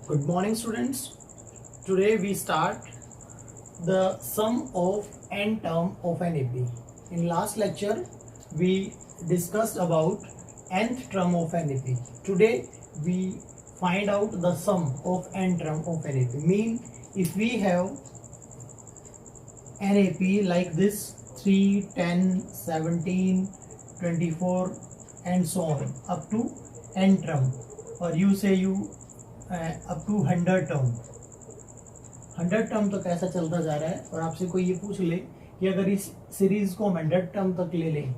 Good morning, students. Today we start the sum of n term of an AP. In last lecture, we discussed about nth term of an AP. Today we find out the sum of n term of an AP. Mean if we have an AP like this 3, 10, 17, 24 and so on up to n term, or you say you up to 100 term 100 term तक ऐसा चलता जा रहा है। और आपसे कोई ये पूछ ले कि अगर इस सीरीज को हम 100 टर्म तक ले लें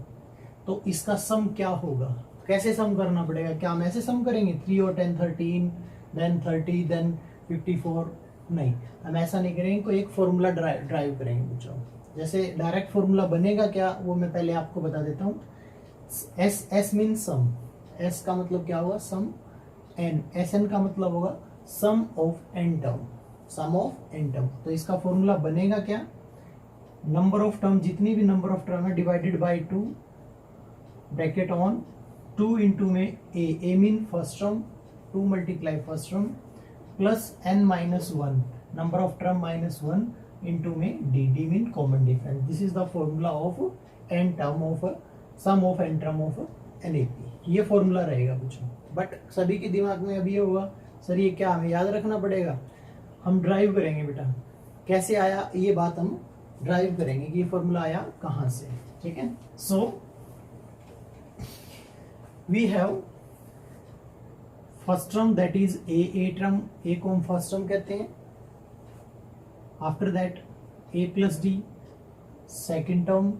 तो इसका सम क्या होगा, कैसे सम करना पड़ेगा। क्या हम ऐसे सम करेंगे 3 और 10 13 देन 30 देन 54? नहीं, हम ऐसा नहीं करेंगे। कोई एक फॉर्मूला ड्राइव करेंगे बच्चों। जैसे डायरेक्ट फॉर्मूला बनेगा क्या, वो मैं पहले आपको बता देता हूँ। एस मीन सम। एस का मतलब क्या होगा, सम। एन, एस एन का मतलब होगा sum of N term, sum of N term. तो इसका फॉर्मूला बनेगा क्या, नंबर ऑफ टर्म, जितनी भी नंबर ऑफ टर्म है divided by 2 bracket on 2 into में a mean first term, 2 multiply first term plus N minus 1 number of term minus 1 into में d mean common difference. This is the formula of N term of sum of N term of N AP. ये फॉर्मूला रहेगा बच्चों। But सभी के दिमाग में अभी ये होगा, सर ये क्या हमें याद रखना पड़ेगा। हम ड्राइव करेंगे बेटा, कैसे आया ये बात हम ड्राइव करेंगे कि ये फॉर्मूला आया कहां से। ठीक है, so we have first term that is a term, a को हम फर्स्ट टर्म कहते हैं। After that a plus d second term,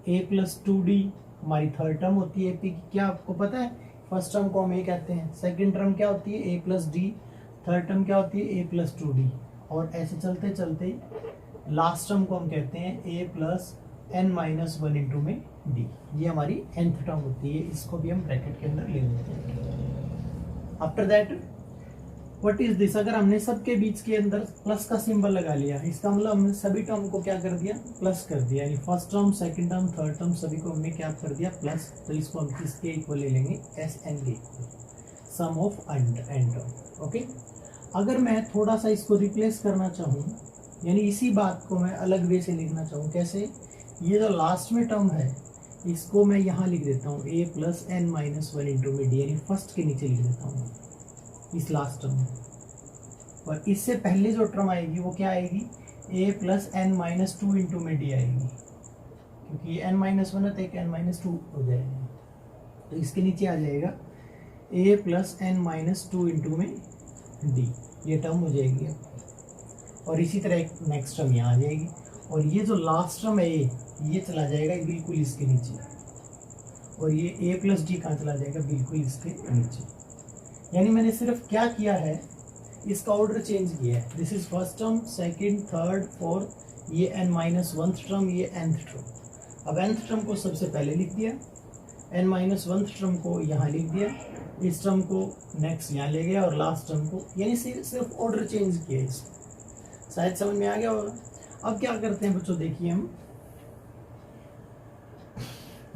a plus 2d हमारी थर्ड टर्म होती है एपी की। क्या आपको पता है, फर्स्ट टर्म को हम ए कहते हैं, सेकंड टर्म क्या होती है ए प्लस डी, थर्ड टर्म क्या होती है ए प्लस 2d, और ऐसे चलते चलते लास्ट टर्म को हम कहते हैं ए प्लस एन माइनस 1 इंटू में डी। ये हमारी nth टर्म होती है, इसको भी हम ब्रैकेट के अंदर ले लेते हैं। After that what is this, अगर हमने सबके बीच के अंदर प्लस का सिंबल लगा लिया, इसका मतलब हमने सभी टर्म को क्या कर दिया, प्लस कर दिया। यानी first term second term third term सभी को हमने क्या कर दिया, प्लस। तो इसको हम किसके इक्वल ले लेंगे, एस एन के equal, sum of N term. Okay, अगर मैं थोड़ा सा इसको रिप्लेस करना चाहूँ, यानी इसी बात को मैं अलग वे से लिखना चाहूँ, कैसे, ये जो लास्ट में टर्म है इसको मैं यहाँ लिख देता हूँ ए प्लस एन माइनस 1 इंटू में डी, यानी फर्स्ट के नीचे लिख देता हूँ इस लास्ट टर्म में। और इससे पहले जो टर्म आएगी वो क्या आएगी, ए प्लस एन माइनस 2 इंटू में डी आएगी, क्योंकि ये एन माइनस 1 है तो एक एन माइनस 2 हो जाएगा। तो इसके नीचे आ जाएगा ए प्लस एन माइनस 2 इंटू में डी, ये टर्म हो जाएगी। और इसी तरह एक नेक्स्ट टर्म यहाँ आ जाएगी, और ये जो लास्ट टर्म है ये चला जाएगा बिल्कुल इसके नीचे, और ये ए प्लस डी कहाँ चला जाएगा, बिल्कुल इसके नीचे। यानी मैंने सिर्फ क्या किया है, इसका ऑर्डर चेंज किया है। This is first term, second, third, fourth, ये एन माइनस 1th टर्म, ये nth टर्म। अब nth टर्म को सबसे पहले लिख दिया, एन माइनस 1th टर्म को यहाँ लिख दिया, इस टर्म को नेक्स्ट यहाँ ले गया, और लास्ट टर्म को, यानी सिर्फ ऑर्डर चेंज किया इसको। शायद समझ में आ गया होगा। अब क्या करते हैं बच्चों, देखिए हम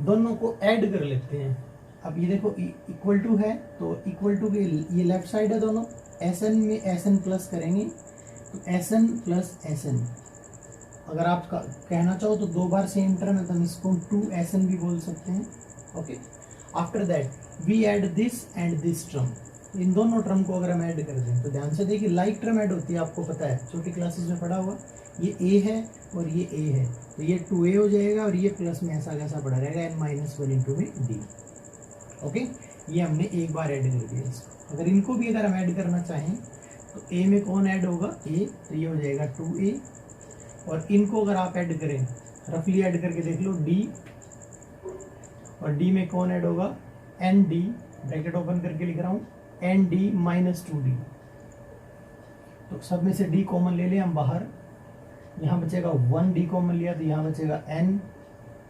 दोनों को ऐड कर लेते हैं। अब ये देखो इक्वल टू है, तो इक्वल टू के ये लेफ्ट साइड है दोनों, एस एन में एस एन प्लस करेंगे तो S N plus S N. अगर आप कहना चाहो तो दो बार सेम टर्म है तो हम इसको 2SN भी बोल सकते हैं। Okay, after that we add this and this term. इन दोनों टर्म को अगर हम ऐड कर दें तो ध्यान से देखिए लाइक टर्म ऐड होती है, आपको पता है छोटी क्लासेस में पढ़ा हुआ। ये ए है और ये ए है, तो ये 2A हो जाएगा, और ये प्लस में ऐसा कैसा पड़ा रहेगा एन माइनस 1 इंटू में डी। ओके, ये हमने एक बार ऐड कर दिया इसको। अगर इनको भी अगर हम ऐड करना चाहें तो ए में कौन ऐड होगा, ए, तो ये हो जाएगा 2A, और इनको अगर आप ऐड करें, रफली ऐड करके देख लो, डी, और डी में कौन ऐड होगा, एन डी, ब्रैकेट ओपन करके लिख रहा हूँ, एन डी माइनस 2D। तो सब में से डी कॉमन ले लें हम बाहर, यहाँ बचेगा 1D कॉमन लिया तो यहाँ बचेगा n,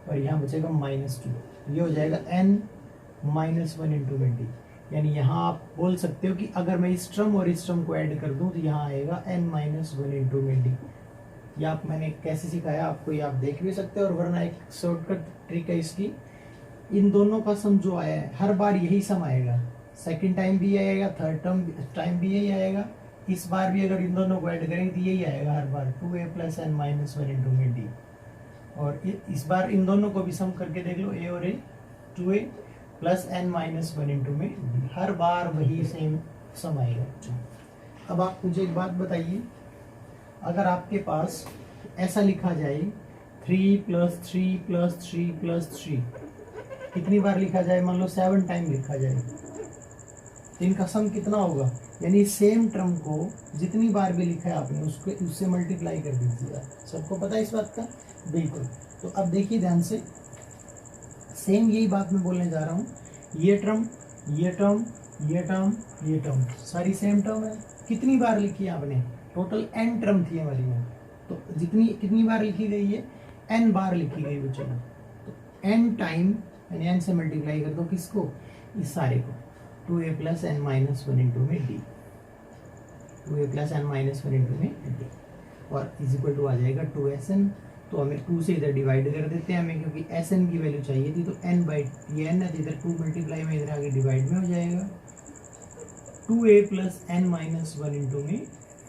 और यहाँ बचेगा -2। ये हो जाएगा n माइनस 1 इंटू में डी। यानी यहाँ आप बोल सकते हो कि अगर मैं इस टर्म और इस टर्म को ऐड कर दूं तो यहाँ आएगा n माइनस 1 इंटू में डी। ये आप मैंने कैसे सिखाया आपको, ये आप देख भी सकते हो, और वरना एक शॉर्टकट ट्रिक है इसकी, इन दोनों का सम जो आया है हर बार यही सम आएगा। सेकेंड टाइम भी आएगा, थर्ड टाइम भी यही आएगा, इस बार भी अगर इन दोनों को ऐड करेंगे तो यही आएगा हर बार, 2a plus N minus one into में डी। और इस बार इन दोनों को भी सम करके देख लो, a और a, 2a plus N minus one into में डी, हर बार वही सेम सम आएगा। अब आप मुझे एक बात बताइए, अगर आपके पास ऐसा लिखा जाए 3 प्लस 3 प्लस 3 प्लस 3, कितनी बार लिखा जाए, मान लो 7 टाइम लिखा जाए, तो इनका सम कितना होगा? यानी सेम टर्म को जितनी बार भी लिखा है आपने उसको उससे मल्टीप्लाई कर दीजिएगा। सबको पता है इस बात का? बिल्कुल। तो अब देखिए ध्यान से, सेम यही बात मैं बोलने जा रहा हूँ, ये टर्म ये टर्म ये टर्म ये टर्म सारी सेम टर्म है। कितनी बार लिखी है आपने? टोटल n टर्म थी हमारी यहाँ, तो जितनी कितनी बार लिखी गई है? n बार लिखी गई बच्चों। तो n टाइम यानी n से मल्टीप्लाई कर दो किसको? इस सारे को, 2a plus N minus one into में d, 2a plus N minus one into में डी, और इज इक्वल टू आ जाएगा 2sn। तो हमें 2 से इधर डिवाइड कर देते हैं हमें, क्योंकि sn की वैल्यू चाहिए थी, तो n बाई ये n है, इधर 2 मल्टीप्लाई में इधर आगे डिवाइड में हो जाएगा, 2a plus N minus one into में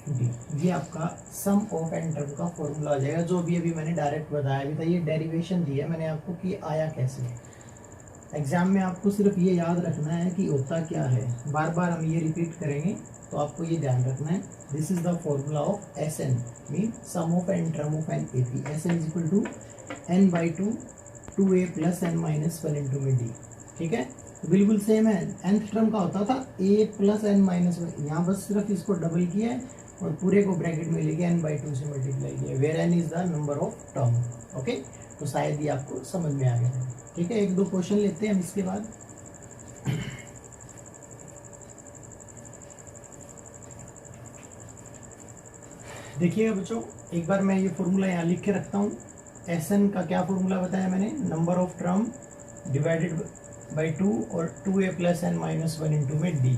डी। ये आपका सम ऑफ एन टर्म का फॉर्मूला हो जाएगा, जो भी अभी मैंने डायरेक्ट बताया अभी था। ये डेरिवेशन दिया मैंने आपको कि आया कैसे। एग्जाम में आपको सिर्फ ये याद रखना है कि होता क्या है, बार बार हम ये रिपीट करेंगे, तो आपको ये ध्यान रखना है। This is the formula of S N, mean sum of N term of N A P. S N is equal to N by two 2a plus N minus one into में D. ठीक है, बिल्कुल same है। nth term का होता था a plus N minus one, यहाँ बस सिर्फ इसको डबल किया है और पूरे को ब्रैकेट में लेके n बाई टू से मल्टीप्लाई किया, where n is the number of term. Okay, तो शायद ये आपको समझ में आ गया है। ठीक है, एक दो क्वेश्चन लेते हैं हम इसके बाद। देखिएगा बच्चों, एक बार मैं ये फॉर्मूला यहाँ लिख के रखता हूँ। Sn का क्या फॉर्मूला बताया मैंने? Number of term divided by 2 और 2a plus N minus one into में डी,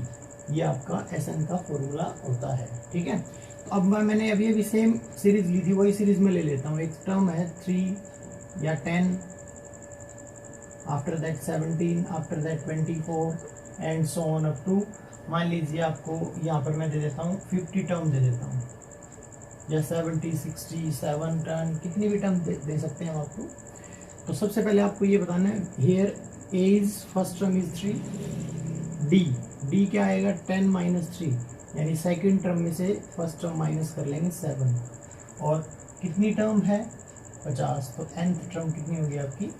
ये आपका Sn का फॉर्मूला होता है। ठीक है, अब मैंने अभी सेम सीरीज ली थी, वही सीरीज में ले लेता हूँ। एक टर्म है 3 या 10, after that 17, after that 24 and so on up to, मान लीजिए आपको यहाँ पर मैं दे देता हूँ 50 टर्म दे देता हूँ, या 70, 60, 7 टर्म, कितनी भी टर्म दे सकते हैं हम आपको। तो सबसे पहले आपको ये बताना है, here a is first term is 3, d क्या आएगा? 10 माइनस 3, यानी सेकंड टर्म में से फर्स्ट टर्म माइनस कर लेंगे 7, और कितनी टर्म है? 50, तो nth टर्म कितनी होगी आपकी?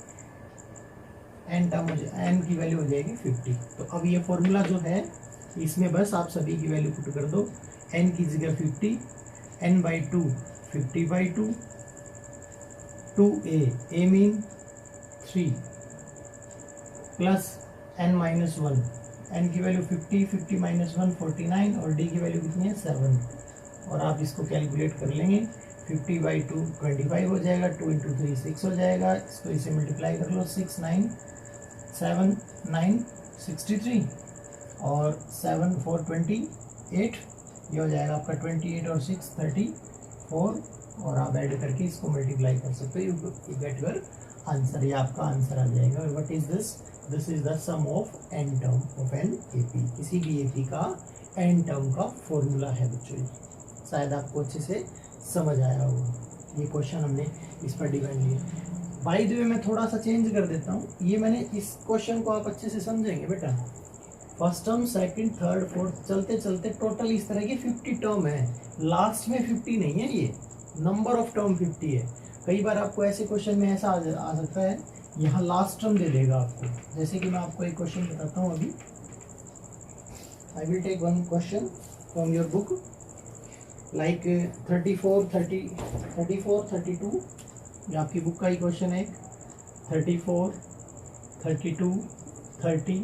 n टर्म n की वैल्यू हो जाएगी 50। तो अब ये फॉर्मूला जो है इसमें बस आप सभी की वैल्यू पुट कर दो, n की जगह 50, n by to 50 by 2, 2a mean 3 plus n minus 1, n की वैल्यू 50, 50 माइनस 1 49, और d की वैल्यू कितनी है? 7, और आप इसको कैलकुलेट कर लेंगे। 50 बाई 2 25 हो जाएगा, 2 इंटू 3 6 हो जाएगा, इसको इसे मल्टीप्लाई कर लो, 6 9 7 9 63, और 7 4 28, ये हो जाएगा आपका 28 और 6 34, और आप ऐड करके इसको मल्टीप्लाई कर सकते हो, यू गेट योर आंसर। ये आपका आंसर आ जाएगा। What is this? This is the sum of N term of N AP. किसी भी एपी का एन टर्म का फॉर्मूला है बच्चों। शायद आपको अच्छे से समझ आया होगा। ये क्वेश्चन हमने इस पर डिपेंड लिया। बाय द वे मैं थोड़ा सा चेंज कर देता हूँ, ये मैंने इस क्वेश्चन को आप अच्छे से समझेंगे बेटा। First term, second, third, fourth, चलते चलते टोटल इस तरह की 50 टर्म है, लास्ट में 50 नहीं है, ये नंबर ऑफ टर्म 50 है। कई बार आपको ऐसे क्वेश्चन में ऐसा आ सकता है, यहाँ लास्ट टर्म दे देगा आपको। जैसे कि मैं आपको एक क्वेश्चन बताता हूँ अभी। I will take one question from your book, like 34 32, ये आपकी बुक का ही क्वेश्चन है। 34 32 30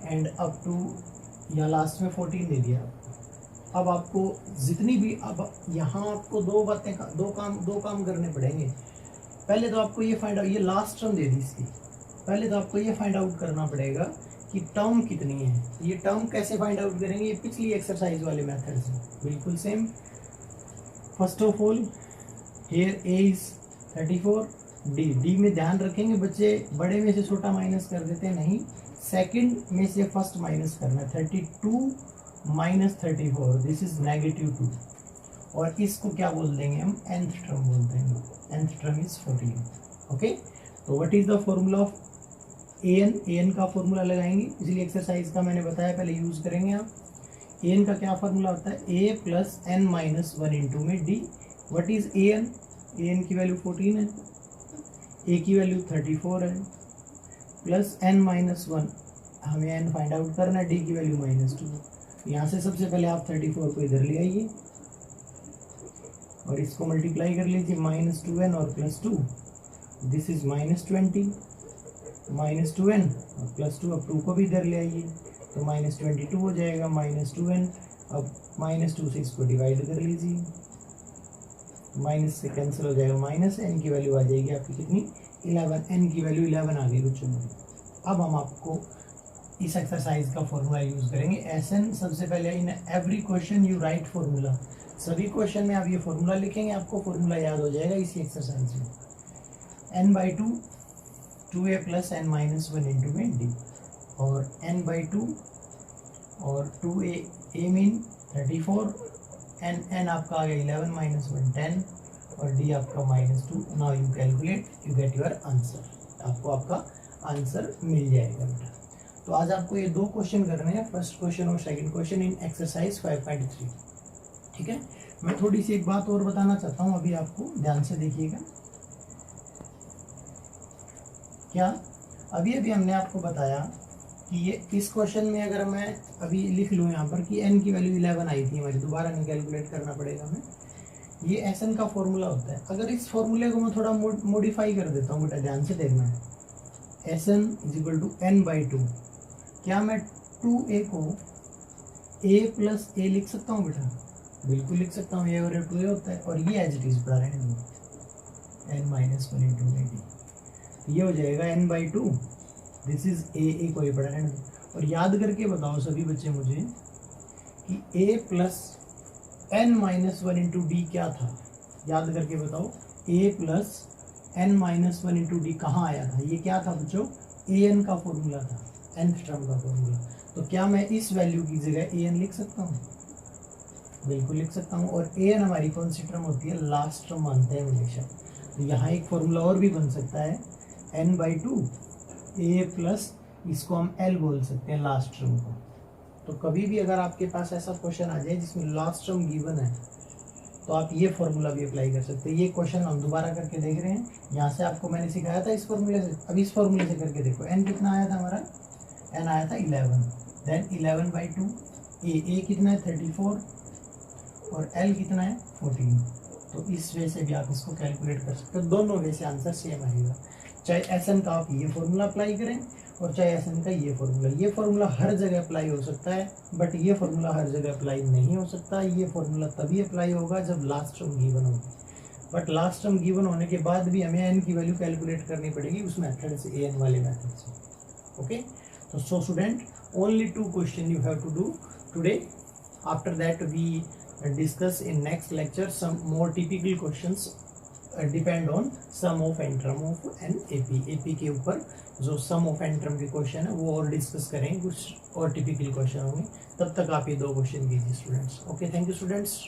एंड अप टू यहाँ लास्ट में 14 दे दिया आपको। अब आपको जितनी भी, अब यहाँ आपको दो काम करने पड़ेंगे। पहले तो आपको ये फाइंड आउट, ये लास्ट टर्म दे दी इसकी, पहले तो आपको ये फाइंड आउट करना पड़ेगा कि टर्म कितनी है। ये टर्म कैसे फाइंड आउट करेंगे? ये पिछली एक्सरसाइज वाले मेथड से बिल्कुल same. First of all here a is 34, d में ध्यान रखेंगे बच्चे, बड़े में से छोटा माइनस कर देते हैं, नहीं सेकंड में से फर्स्ट माइनस करना है, 32 माइनस 34, दिस इज -2, और इसको क्या बोल देंगे हम, nth टर्म बोल देंगे, nth टर्म इज 14। ओके, तो what is the formula of an का फॉर्मूला लगाएंगे, इसलिए एक्सरसाइज का मैंने बताया पहले यूज करेंगे आप। an का क्या फॉर्मूला होता है, a plus n minus 1 into में d। व्हाट इज an की वैल्यू 14 है, a की वैल्यू 34 है, प्लस n माइनस 1, हमें n फाइंड आउट करना है, d की वैल्यू -2। यहाँ से सबसे पहले आप 34 को इधर ले आइए और इसको मल्टीप्लाई कर लीजिए, -2n और +2, दिस इज -20, -2n और +2, अब 2 को भी इधर ले आइए तो -22 हो जाएगा, -2n, अब -2 से इसको डिवाइड कर लीजिए, माइनस से कैंसिल हो जाएगा, -n की वैल्यू आ जाएगी आपकी कितनी, 11, n की वैल्यू 11 आ गई बच्चों में। अब हम आपको इस एक्सरसाइज का फॉर्मूला यूज करेंगे, SN। सबसे पहले in every question you right formula, सभी क्वेश्चन में आप ये फॉर्मूला लिखेंगे, आपको फॉर्मूला याद हो जाएगा इसी एक्सरसाइज में। n/2 2a plus n minus 1 into में d, और n/2 और 2a मीन 34, n आपका आ गया 11 माइनस 1 10, और d आपका -2। Now you calculate, you get your answer, आपको आपका आंसर मिल जाएगा बेटा। तो आज आपको ये 2 क्वेश्चन करने हैं, फर्स्ट क्वेश्चन और सेकंड क्वेश्चन इन एक्सरसाइज 5.3। ठीक है, मैं थोड़ी सी एक बात और बताना चाहता हूँ अभी आपको, ध्यान से देखिएगा। क्या अभी हमने आपको बताया कि ये इस क्वेश्चन में अगर मैं अभी लिख लूँ यहाँ पर कि n की वैल्यू 11 आई थी हमारी, दोबारा नहीं कैलकुलेट करना पड़ेगा हमें, ये SN का फॉर्मूला होता है। अगर इस फॉर्मूले को मैं थोड़ा मॉडिफाई कर देता हूँ बेटा, ध्यान से देखना, SN = n/2, क्या मैं 2a को a प्लस a लिख सकता हूँ बेटा? बिल्कुल लिख सकता हूँ, a और a 2a होता है, और ये एज इट इज पड़ा रहने दो, n माइनस 1 इंटू में d, ये हो जाएगा n/2, दिस इज a को ये पड़ा रहने दो। और याद करके बताओ सभी बच्चे मुझे कि a plus n minus 1 into D क्या था, याद करके बताओ, a plus n minus 1 into D कहाँ आया था, ये क्या था बच्चों, an का फॉर्मूला था, nth टर्म का फॉर्मूला। तो क्या मैं इस वैल्यू की जगह an लिख सकता हूँ? बिल्कुल लिख सकता हूँ, और an हमारी कौन सी टर्म होती है, लास्ट टर्म मानते हैं हमेशा। तो यहाँ एक फॉर्मूला और भी बन सकता है, n/2 a प्लस, इसको हम l बोल सकते हैं लास्ट टर्म को। तो कभी भी अगर आपके पास ऐसा क्वेश्चन आ जाए जिसमें लास्ट टर्म गिवन है, तो आप ये फॉर्मूला भी अप्लाई कर सकते हैं। ये क्वेश्चन हम दोबारा करके देख रहे हैं, यहाँ से आपको मैंने सिखाया था इस फॉर्मूले से, अब इस फॉर्मूले से करके देखो। n कितना आया था हमारा, n आया था 11, देन 11/2, a कितना है 34, और l कितना है 14। तो इस वे से भी आप इसको कैलकुलेट कर सकते हो, दोनों वे से आंसर सेम आएगा। चाहे SN का आप ये फॉर्मूला अप्लाई करें और चाहे SN का ये फॉर्मूला हर जगह अप्लाई हो सकता है, बट ये फॉर्मूला हर जगह अप्लाई नहीं हो सकता। ये फॉर्मूला तभी अप्लाई होगा जब लास्ट टर्म गिवन होगी, बट लास्ट टर्म गिवन होने के बाद भी हमें n की वैल्यू कैलकुलेट करनी पड़ेगी उस मेथड से, an वाले मेथड से। ओके, तो so student, only 2 question you have to do today. After that we discuss in next lecture some more typical questions depend on sum of n term of an AP के ऊपर जो sum of n term के question है वो और discuss करेंगे, कुछ और टिपिकल क्वेश्चन होंगे। तब तक आप ये 2 क्वेश्चन कीजिए students. Okay, thank you students.